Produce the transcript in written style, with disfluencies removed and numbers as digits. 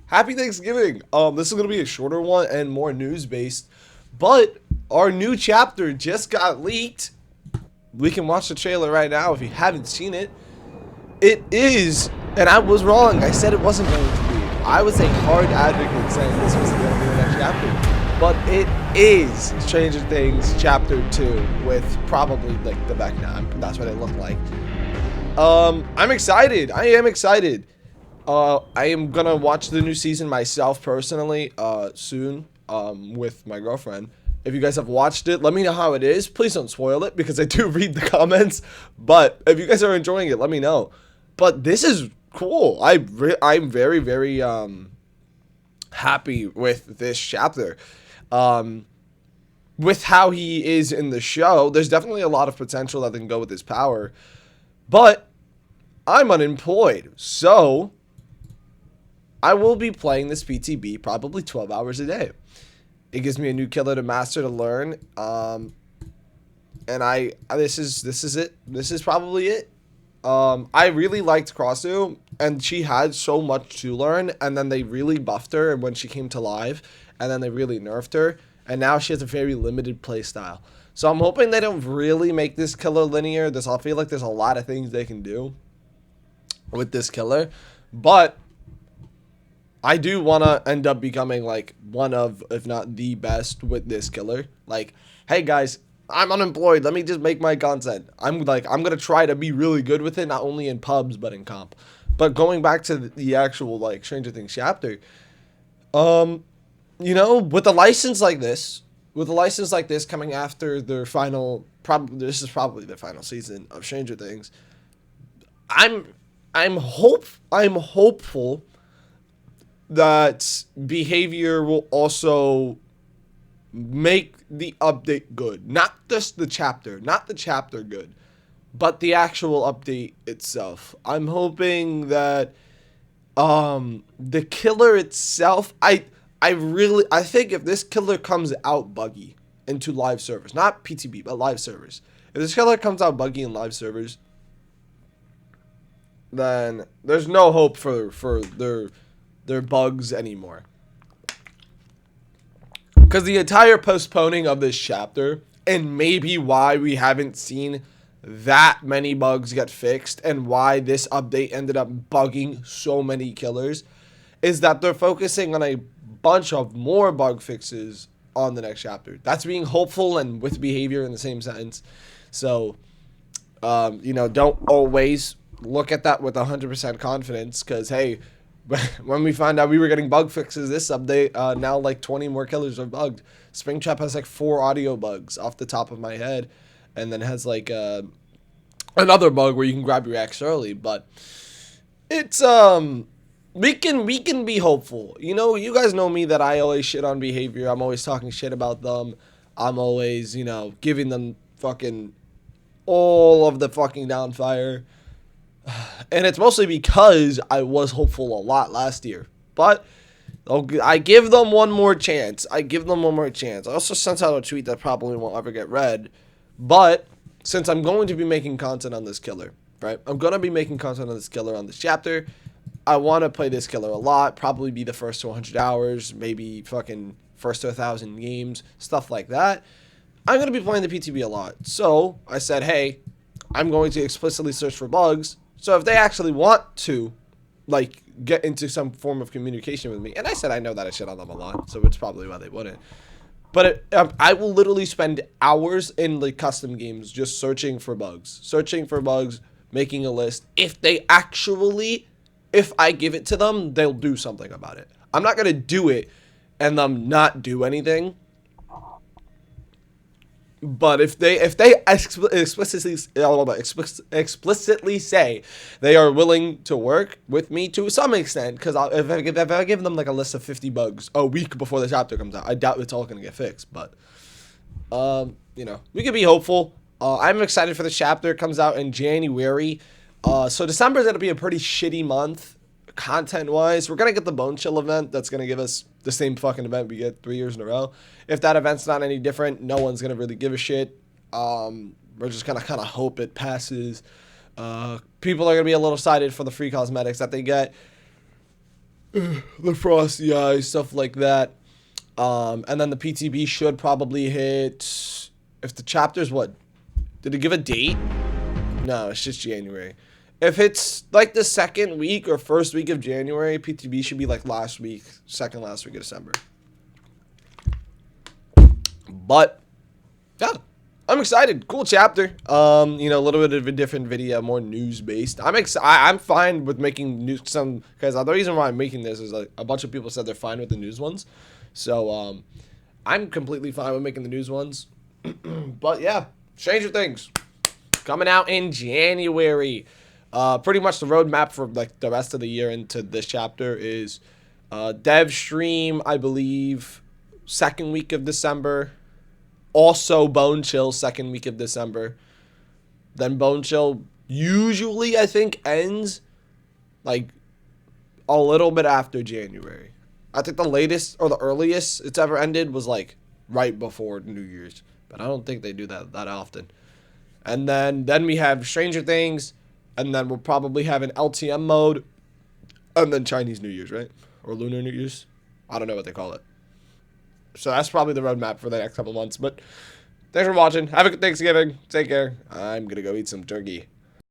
Happy Thanksgiving. This is gonna be a shorter one and more news based, but our new chapter just got leaked. We can watch the trailer right now if you haven't seen it. It is, and I was wrong. I said it wasn't going to be. I was a hard advocate saying this was going to be the next chapter, but it is Stranger Things Chapter 2 with probably like the Vecna. That's what it looked like. I'm excited. I am excited. I am gonna watch the new season myself personally soon with my girlfriend. If you guys have watched it, let me know how it is. Please don't spoil it because I do read the comments. But if you guys are enjoying it, let me know. But this is cool. I'm very very happy with this chapter. With how he is in the show, there's definitely a lot of potential that can go with his power. But I'm unemployed, so I will be playing this PTB probably 12 hours a day. It gives me a new killer to master to learn. And this is it. This is probably it. I really liked Crossue, and she had so much to learn, and then they really buffed her when she came to live, and then they really nerfed her, and now she has a very limited play style. So I'm hoping they don't really make this killer linear. I feel like there's a lot of things they can do with this killer, but I do want to end up becoming like one of, if not the best with this killer. Like, hey guys, I'm unemployed. Let me just make my content. I'm going to try to be really good with it, not only in pubs, but in comp. But going back to the actual like Stranger Things chapter, with a license like this, coming after their final, this is probably their final season of Stranger Things. I'm hopeful that behavior will also make the update good. Not just the chapter, good, but the actual update itself. I'm hoping that the killer itself, I think if this killer comes out buggy into live servers, not PTB, but live servers. If this killer comes out buggy in live servers, then there's no hope for their bugs anymore. Because the entire postponing of this chapter, and maybe why we haven't seen that many bugs get fixed, and why this update ended up bugging so many killers, is that they're focusing on a bunch of more bug fixes on the next chapter. That's being hopeful and with behavior in the same sentence. So, don't always look at that with 100% confidence, because, hey, when we found out we were getting bug fixes this update, now like 20 more killers are bugged. Springtrap has like 4 audio bugs off the top of my head, and then has like another bug where you can grab your axe early. But it's we can be hopeful. You guys know me that I always shit on behavior. I'm always talking shit about them. I'm always giving them fucking all of the fucking downfire. And it's mostly because I was hopeful a lot last year. But I give them one more chance. I also sent out a tweet that probably won't ever get read. But since I'm going to be making content on this killer, right? I'm going to be making content on this killer on this chapter. I want to play this killer a lot. Probably be the first to 100 hours. Maybe fucking first to 1,000 games. Stuff like that. I'm going to be playing the PTB a lot. So I said, hey, I'm going to explicitly search for bugs. So if they actually want to, like, get into some form of communication with me, and I said I know that I shit on them a lot, so it's probably why they wouldn't. But I will literally spend hours in like custom games just searching for bugs, making a list. If I give it to them, they'll do something about it. I'm not gonna do it and them not do anything. But if they explicitly say they are willing to work with me to some extent, because if I give them like a list of 50 bugs a week before the chapter comes out, I doubt it's all gonna get fixed. But we can be hopeful. I'm excited for the chapter. It comes out in January. So December is gonna be a pretty shitty month content wise. We're gonna get the Bone Chill event that's gonna give us the same fucking event we get 3 years in a row. If that event's not any different, no one's gonna really give a shit. We're just gonna kind of hope it passes. People are gonna be a little excited for the free cosmetics that they get. the Frosty Eyes, stuff like that. And then the PTB should probably hit. If the chapter's what? Did it give a date? No, it's just January. If it's like the second week or first week of January, PTB should be like last week, second last week of December. But yeah, I'm excited. Cool chapter. You know, a little bit of a different video, more news based. I'm fine with making news. Because the reason why I'm making this is like a bunch of people said they're fine with the news ones. So I'm completely fine with making the news ones. But yeah, Stranger Things coming out in January. Pretty much the roadmap for like the rest of the year into this chapter is dev stream, I believe, second week of December. Also Bone Chill second week of December. Then Bone Chill usually I think ends like a little bit after January. I think the latest or the earliest it's ever ended was like right before New Year's. But I don't think they do that often. And then we have Stranger Things, and then we'll probably have an LTM mode, and then Chinese New Year's, right? Or Lunar New Year's. I don't know what they call it. So that's probably the roadmap for the next couple months. But thanks for watching. Have a good Thanksgiving. Take care. I'm going to go eat some turkey.